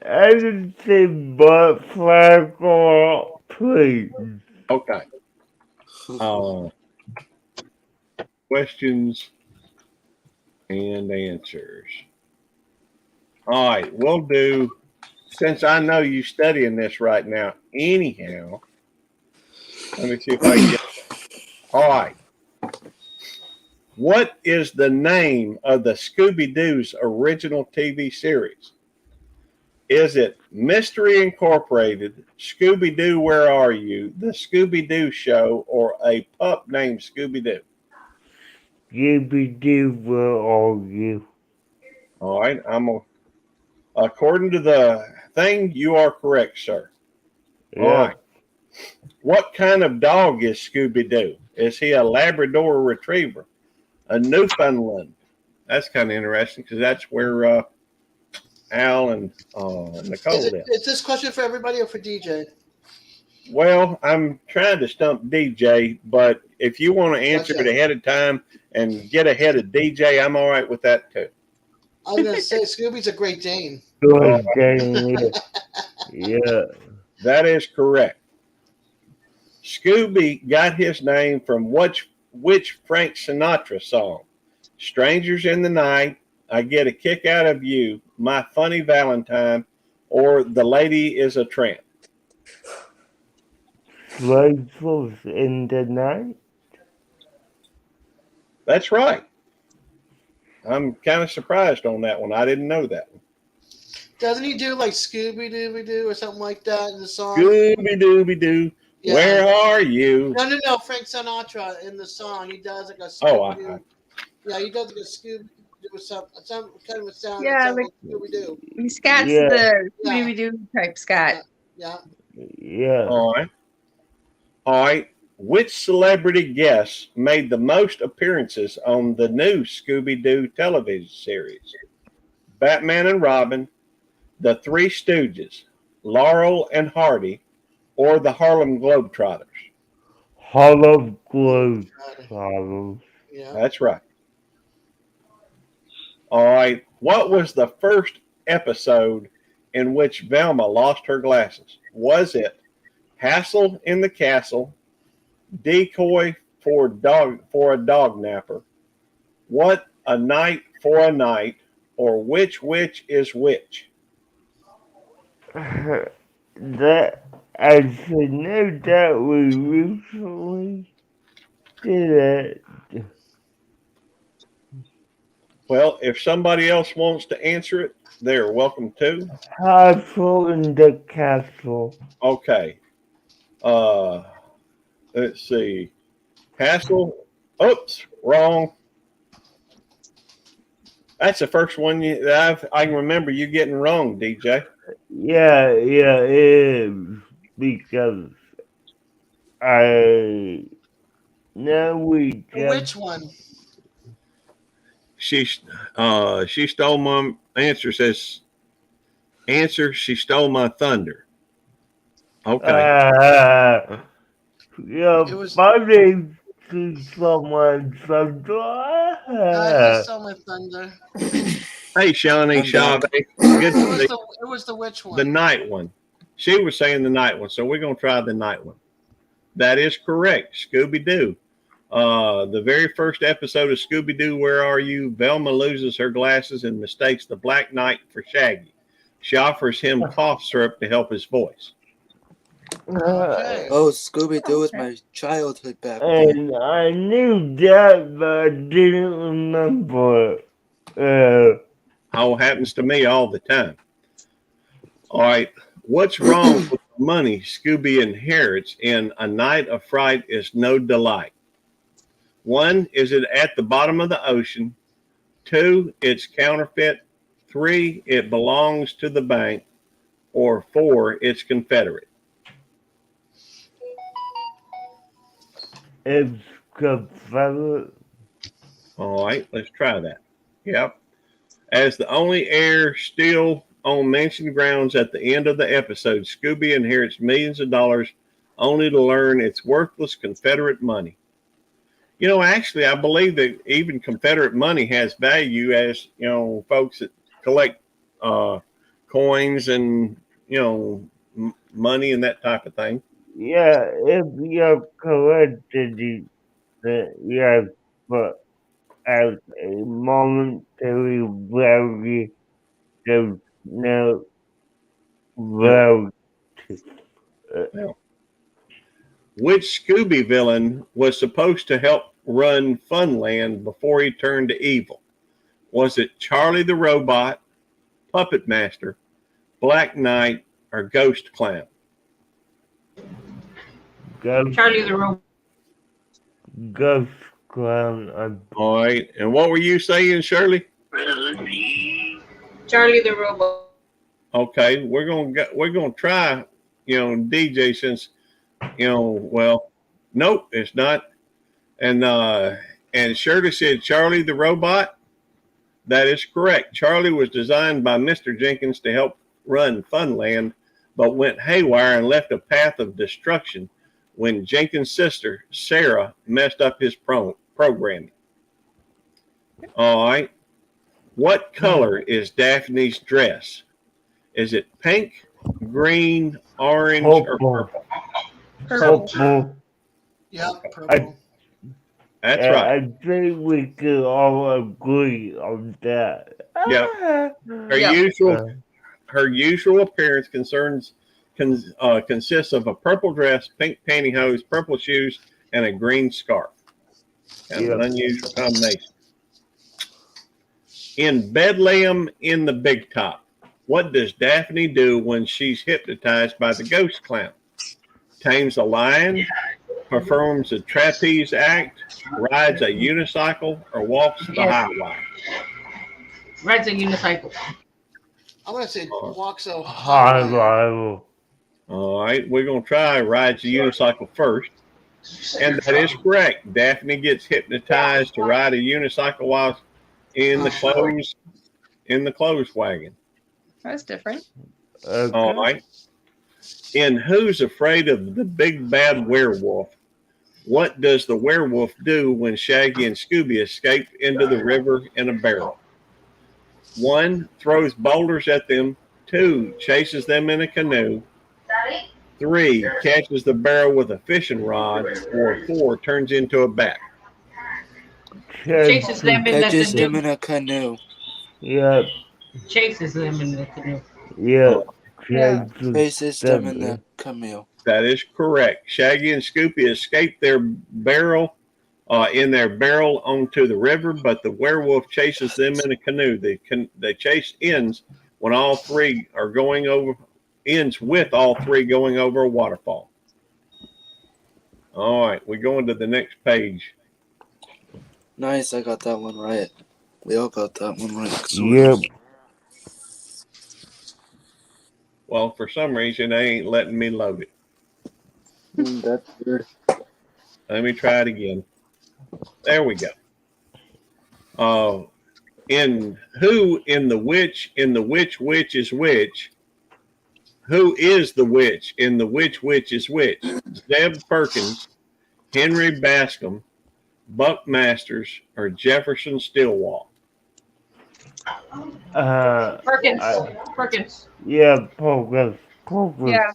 I didn't say but Fraggle, please. Okay. Questions and answers. All right, we'll do, since I know you studying this right now anyhow, Let me see if I can get it. All right. What is the name of the Scooby-Doo's original TV series? Is it Mystery Incorporated, Scooby-Doo, Where Are You, The Scooby-Doo Show, or a pup named Scooby-Doo? Scooby-Doo, where are you? All right. According to the thing, you are correct, sir. Yeah. All right. What kind of dog is Scooby-Doo? Is he a Labrador Retriever, a Newfoundland? That's kind of interesting because that's where Al and Nicole live. Is this question for everybody or for DJ? Well, I'm trying to stump DJ, but if you want to answer Gotcha. it ahead of time and get ahead of DJ, I'm all right with that too. I was gonna say Scooby's a Great Dane. Good day. Yeah. That is correct. Scooby got his name from which Frank Sinatra song? Strangers in the Night, I Get a Kick Out of You, My Funny Valentine, or The Lady is a Tramp? Strangers in the Night? That's right. I'm kind of surprised on that one. I didn't know that one. Doesn't he do like Scooby Dooby Doo or something like that in the song? Scooby Dooby Doo, Yeah. where are you? No. Frank Sinatra in the song, he does like a Oh, Scooby Doo. Yeah, he does like a Scooby Doo or some kind of a sound. Yeah, that sounds like- like Scooby Doo. Scott's Yeah. the Yeah. Scooby-Doo type Scott. Yeah. Yeah. All right. All right. Which celebrity guest made the most appearances on the new Scooby-Doo television series? Batman and Robin, the Three Stooges, Laurel and Hardy, or the Harlem Globetrotters? Hollow Globetrotters. Yeah. That's right. All right. What was the first episode in which Velma lost her glasses? Was it Hassle in the Castle, Decoy for a dog napper, What a Night for a Night, or Which Witch is Which? That I should know that we recently did it. Well, if somebody else wants to answer it, they're welcome to. Castle in the Castle. Okay. Let's see. Hassle. Oops, wrong. That's the first one that I can remember you getting wrong, DJ. Yeah, it is because I know we just Which one? She stole my answer. Says answer. She stole my thunder. Okay. Yeah, It was- my name is someone from I saw my thunder. Hey, Shawnee I'm Chavez. back. Good to see It was the which one? the night one. She was saying the night one, so we're gonna try the night one. That is correct. Scooby Doo. The very first episode of Scooby Doo, Where Are You? Velma loses her glasses and mistakes the Black Knight for Shaggy. She offers him cough syrup to help his voice. Okay. Oh, Scooby Doo is my childhood back then. and I knew that, but I didn't remember it. How happens to me all the time. All right. What's wrong with the money Scooby inherits in A Night of Fright is No Delight? 1, is it at the bottom of the ocean? 2, it's counterfeit. 3, it belongs to the bank. Or 4, it's Confederate. It's Confederate. All right, let's try that. Yep. As the only heir still on mentioned grounds at the end of the episode, Scooby inherits millions of dollars only to learn it's worthless Confederate money. You know, actually, I believe that even Confederate money has value, as, you know, folks that collect coins and, you know, money and that type of thing. Yeah, if you're correct, yes, but as a momentary value, there's no value. Which Scooby villain was supposed to help run Funland before he turned to evil? Was it Charlie the Robot, Puppet Master, Black Knight, or Ghost Clown? Charlie the Robot. Ghost Clown. All right. And what were you saying, Shirley? Charlie the Robot. Okay, we're gonna try, DJ, since nope, it's not. And Shirley said Charlie the Robot. That is correct. Charlie was designed by Mr. Jenkins to help run Funland, but went haywire and left a path of destruction when Jenkins' sister, Sarah, messed up his programming. All right. What color is Daphne's dress? Is it pink, green, orange, or purple? Purple. Yeah, purple. That's right. I think we could all agree on that. Yeah. Her usual appearance consists of a purple dress, pink pantyhose, purple shoes, and a green scarf. Kind of an unusual combination. In Bedlam in the Big Top, what does Daphne do when she's hypnotized by the ghost clown? Tames a lion, performs a trapeze act, rides a unicycle, or walks the high wire? Rides a unicycle. I'm going to say walk so high high. wire. All right, we're going to try rides the unicycle first. And that is correct. Daphne gets hypnotized to ride a unicycle while in the clothes wagon. That's different. Okay. All right. In Who's Afraid of the Big Bad Werewolf, what does the werewolf do when Shaggy and Scooby escape into the river in a barrel? 1, throws boulders at them. 2, chases them in a canoe. 3, catches the barrel with a fishing rod. Or 4, turns into a bat. Chases them in Catches the them canoe. in a canoe. Yep. Chases them in the canoe. Yep. Chases them in the canoe. That is correct. Shaggy and Scooby escape their barrel onto the river, but the werewolf chases them in a canoe. The chase ends when all three are going over. Ends with all three going over a waterfall. All right, we're going to the next page. Nice, I got that one right. We all got that one right. Yep. Well, for some reason, they ain't letting me load it. That's weird. Let me try it again. There we go. In the Which is Which? Who is the witch in the Which is Which? Zeb Perkins, Henry Bascom, Buck Masters, or Jefferson Stillwell? Perkins. Perkins. Yeah, Perkins. Yeah.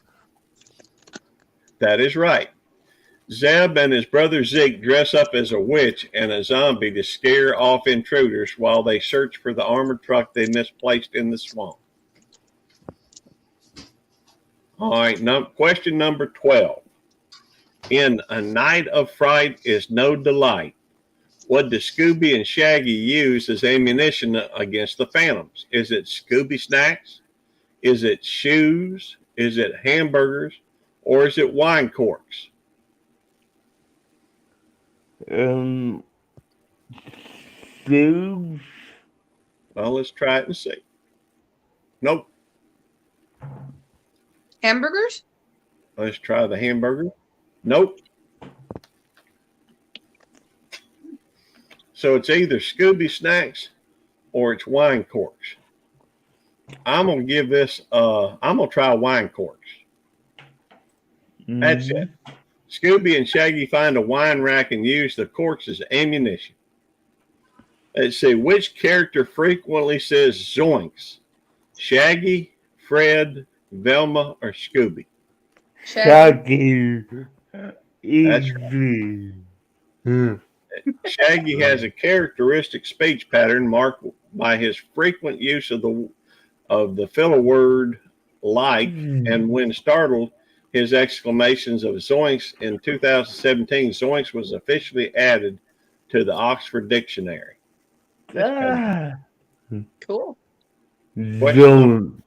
That is right. Zeb and his brother Zeke dress up as a witch and a zombie to scare off intruders while they search for the armored truck they misplaced in the swamp. All right, question number 12. In A Night of Fright is No Delight, what do Scooby and Shaggy use as ammunition against the Phantoms? Is it Scooby snacks? Is it shoes? Is it hamburgers? Or is it wine corks? Shoes. Well, let's try it and see. Nope. Hamburgers? Let's try the hamburger. Nope. So it's either Scooby snacks or it's wine corks. I'm going to give this, I'm going to try wine corks. That's it. Scooby and Shaggy find a wine rack and use the corks as ammunition. Let's see, which character frequently says zoinks? Shaggy, Fred, Velma, or Scooby? Shaggy. That's Easy. Shaggy has a characteristic speech pattern marked by his frequent use of the filler word like, and when startled, his exclamations of Zoinks in 2017, Zoinks was officially added to the Oxford Dictionary. Ah. Cool. Zone.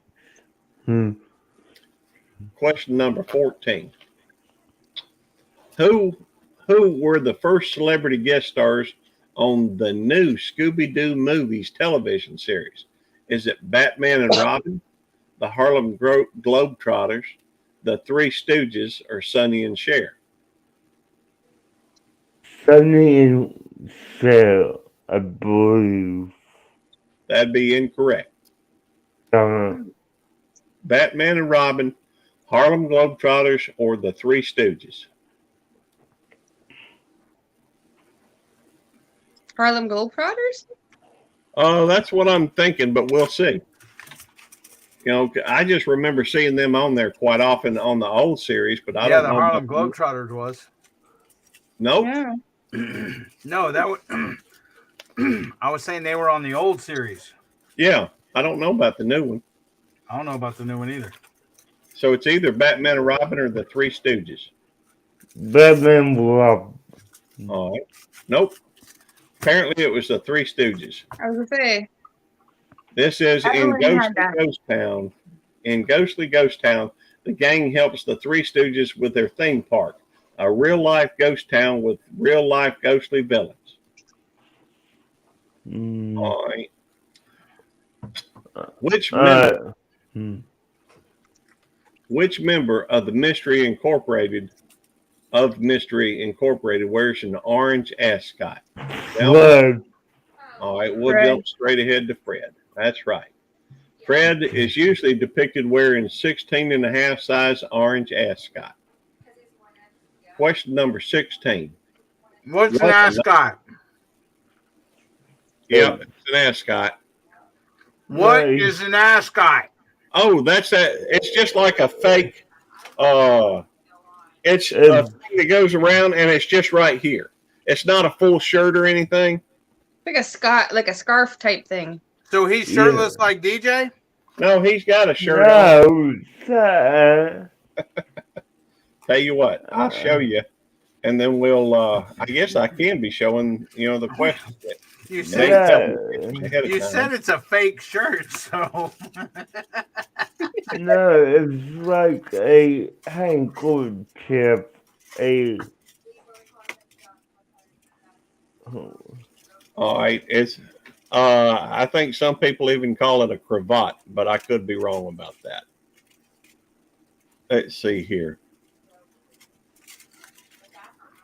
Question number 14. Who were the first celebrity guest stars on the new Scooby-Doo movies television series? Is it Batman and Robin, the Harlem Globetrotters, the Three Stooges, or Sonny and Cher? Sonny and Cher, I believe. That'd be incorrect. Batman and Robin, Harlem Globetrotters, or the Three Stooges? Harlem Globetrotters? Oh, that's what I'm thinking, but we'll see. You know, I just remember seeing them on there quite often on the old series, but I Yeah, don't the know. Harlem about Globetrotters was. Nope. Yeah. No, that was. I was saying they were on the old series. Yeah, I don't know about the new one. I don't know about the new one either. So it's either Batman and Robin or the Three Stooges. Batman and Robin. All right. Nope. Apparently it was the Three Stooges. I was gonna say. This is I in already had Ghostly that. Ghost Town. In Ghostly Ghost Town, the gang helps the Three Stooges with their theme park, a real-life ghost town with real-life ghostly villains. All right. Which member of the Mystery Incorporated wears an orange ascot? Fred. All right, we'll Fred. jump straight ahead to Fred. That's right. Fred is usually depicted wearing 16 and a half size orange ascot. Question number 16. What's an ascot? Yep, it's an ascot. What is an ascot? Oh, it's just like a fake. It's a thing that goes around, and it's just right here. It's not a full shirt or anything. Like a scarf type thing. So he's shirtless like DJ? No, he's got a shirt on. No, Tell you what, I'll show you, and then we'll. I guess I can be showing the questions. You They said tell me ahead of time. said it's a fake shirt, so no, it's like a handkerchief. All right, it's. I think some people even call it a cravat, but I could be wrong about that. Let's see here.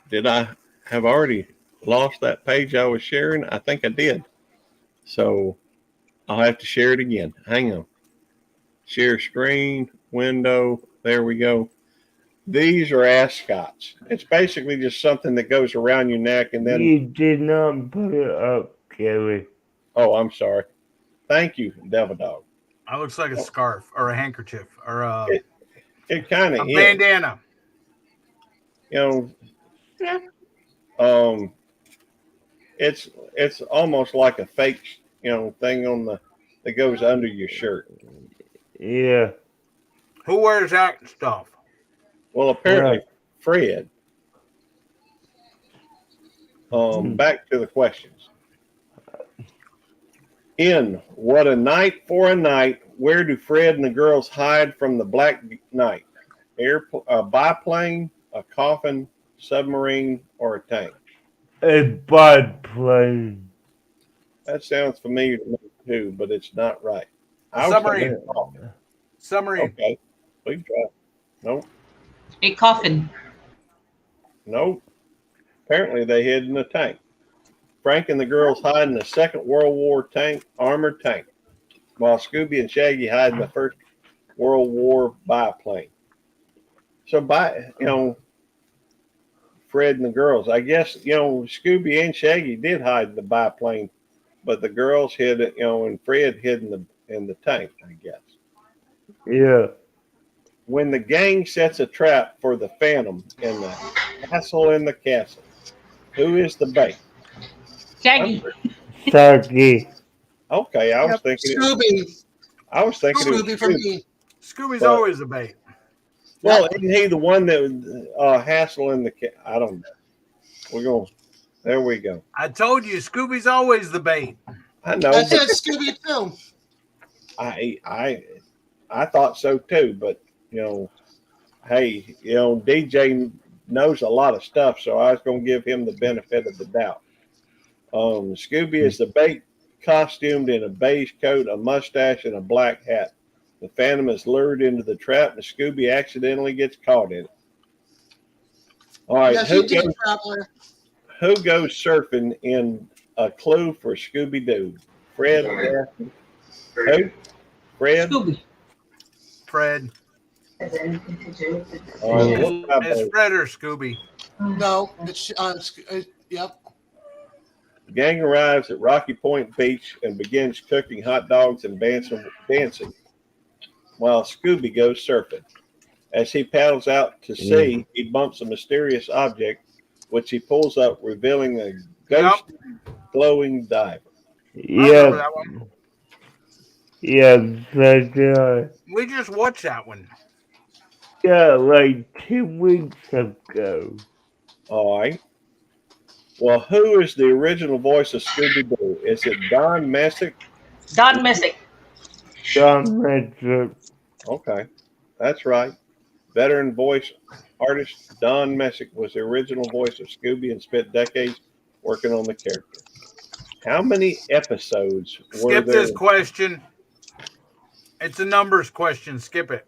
Did I have already lost that page I was sharing? I think I did. So I'll have to share it again. Hang on. Share screen, window. There we go. These are ascots. It's basically just something that goes around your neck and then. You did not put it up, Gary. Oh, I'm sorry. Thank you, Devil Dog. that looks like a scarf or a handkerchief or It kind a of is. bandana. You Yeah. know, it's almost like a fake, thing on that goes under your shirt. Yeah. Who wears that stuff? Well, apparently, Right. Fred. Back to the questions. In What a Night for a Night, where do Fred and the girls hide from the Black Knight? A biplane, a coffin, submarine, or a tank? A biplane. That sounds familiar to me too, but it's not right. I was Submarine. thinking coffin. Submarine. Okay, please try. Nope. A coffin. Nope. Apparently they hid in a tank. Frank and the girls hide in the Second World War armored tank, while Scooby and Shaggy hide in the First World War biplane. So Fred and the girls, I guess, Scooby and Shaggy did hide in the biplane, but the girls hid, and Fred hid in the tank, I guess. Yeah. When the gang sets a trap for the Phantom in the castle who is the bait? Shaggy. Shaggy. Okay, I was thinking. Scooby. I was thinking it was Scooby for me. Scooby's But- always a bait. Well, isn't he the one that was hassling the I don't know. We're going. There we go. I told you, Scooby's always the bait. I know. That's but it, Scooby too. I thought so too, but hey, DJ knows a lot of stuff, so I was going to give him the benefit of the doubt. Scooby is the bait, costumed in a beige coat, a mustache, and a black hat. The Phantom is lured into the trap, and Scooby accidentally gets caught in it. All right, Yes, you did, Traveler. who goes surfing in A Clue for Scooby-Doo? Fred? Daphne? Who? Fred? Scooby. Fred. All right, what about It's those? Fred or Scooby. No, it's yep. The gang arrives at Rocky Point Beach and begins cooking hot dogs and dancing while Scooby goes surfing. As he paddles out to sea, he bumps a mysterious object, which he pulls up, revealing a ghost glowing diver. Yeah. Yeah, but, We just watched that one. yeah, like 2 weeks ago. All right. Well, who is the original voice of Scooby-Doo? Is it Don Messick? Don Messick. Don Messick. Okay, that's right. Veteran voice artist Don Messick was the original voice of Scooby and spent decades working on the character. How many episodes were Skip there? this question. It's a numbers question. Skip it.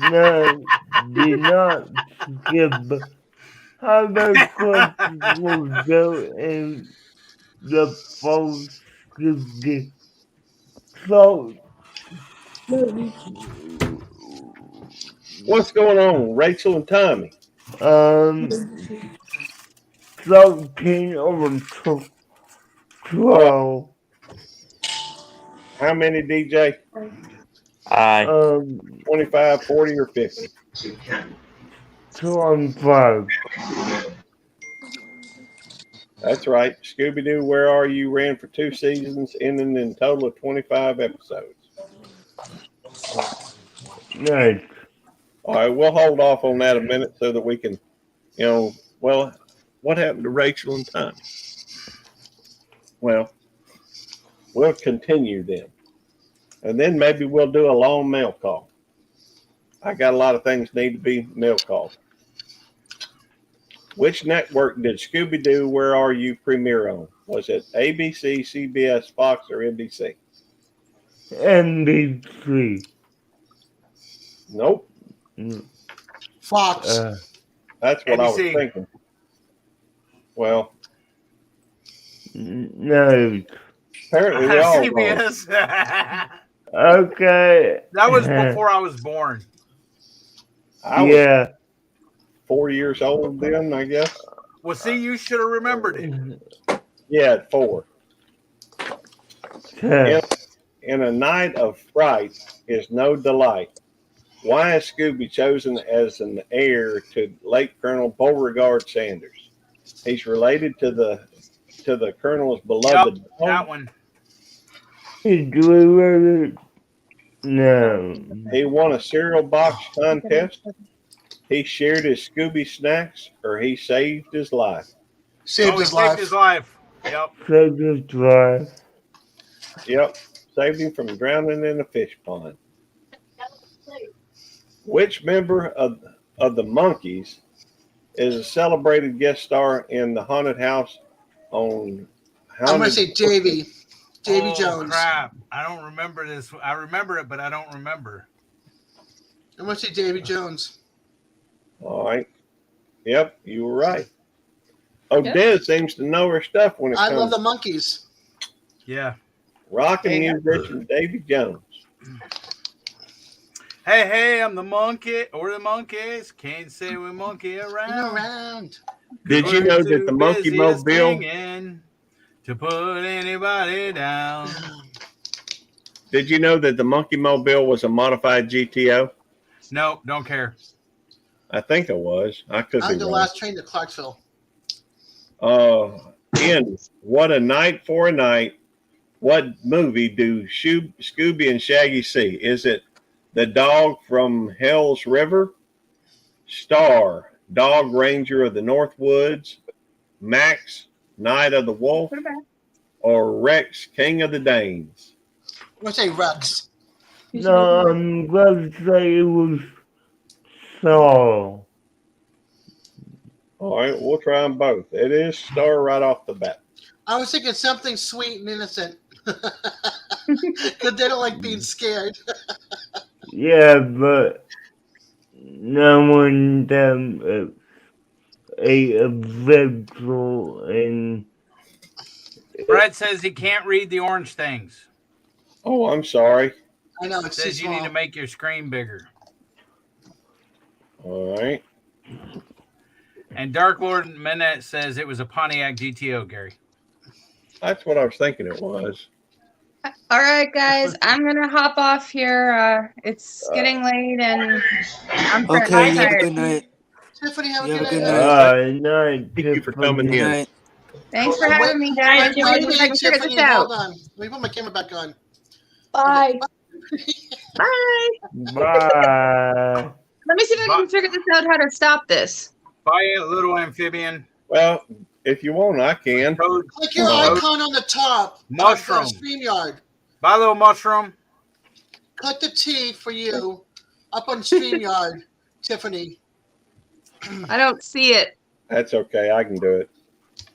No, do not skip. Other questions will go in the post scripted. So, What's going on, Rachel and Tommy? 13 over 12. How many, DJ? 25, 40, or 50? 25. That's right. Scooby-Doo, Where Are You? Ran for 2 seasons, ending in a total of 25 episodes. Nice. All right, we'll hold off on that a minute so that we can, well, what happened to Rachel and Tommy? Well, we'll continue then. And then maybe we'll do a long mail call. I got a lot of things need to be mail called. Which network did Scooby-Doo, Where Are You premiere on? Was it ABC, CBS, Fox, or NBC? NBC. Nope. Fox. That's what I was NBC. thinking. Well, No. apparently we're all wrong. CBS. Okay. That was before I was born. I was Yeah. 4 years old then, I guess. Well, see, you should have remembered it. Yeah, at 4. In a night of fright is no delight. Why is Scooby chosen as an heir to late Colonel Beauregard Sanders? He's related to the Colonel's beloved Yep, dog. that one. No. He won a cereal box contest. He shared his Scooby snacks, or he saved his life. Saved he his saved life. his life. Yep. Saved his life. Yep, saved him from drowning in a fish pond. Which member of the Monkees is a celebrated guest star in the haunted house on I'm going to say Davy Oh, Jones. crap. I don't remember this. I remember it, but I don't remember. I'm going to say Davy Jones. All right. Yep, you were right. Odette seems to know her stuff when it I comes love the to monkeys. Yeah. rock and musician Davy Jones. Hey, hey, I'm the monkey or the monkeys. Can't say we monkey around. Around. Did you know that the Monkey Mobile? To put anybody down. Did you know that the Monkey Mobile was a modified GTO? No, don't care. I think it was. I could I'm be the wrong. last train to Clarksville. In What a Night for a Night, what movie do Scooby and Shaggy see? Is it The Dog from Hell's River, Star, Dog Ranger of the North Woods, Max, Knight of the Wolf, or Rex, King of the Danes? I'm gonna say Rex. No, I'm going to say it was Saul. All right, we'll try them both. It is Star right off the bat. I was thinking something sweet and innocent. Because they don't like being scared. Yeah, but no one them a vegetable and Brett says he can't read the orange things. Oh, I'm sorry. I know, it's too Says you need small. to make your screen bigger. All right. And Dark Lord Minette says it was a Pontiac GTO, Gary. That's what I was thinking it was. All right, guys, I'm gonna hop off here. It's getting late, and I'm Okay, you have a tired. good night. Tiffany, have You a have a good good night. night. night. Thank you for coming Good in. night. Thanks for having me, guys. Wait, Can't wait till I can figure Tiffany, this out. hold on. Let me put my camera back on. Bye. Bye. Bye. Let me see if I can figure this out. How to stop this? Buy a little amphibian. Well, if you want, I can. Code Click your icon on the top. Mushroom. Of StreamYard. Buy a little mushroom. Click the T for you up on StreamYard, Tiffany. I don't see it. That's okay. I can do it.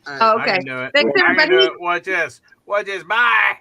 All right. Oh, I okay. can do it. Thanks, I can do everybody. it. Watch this. Watch this. Bye.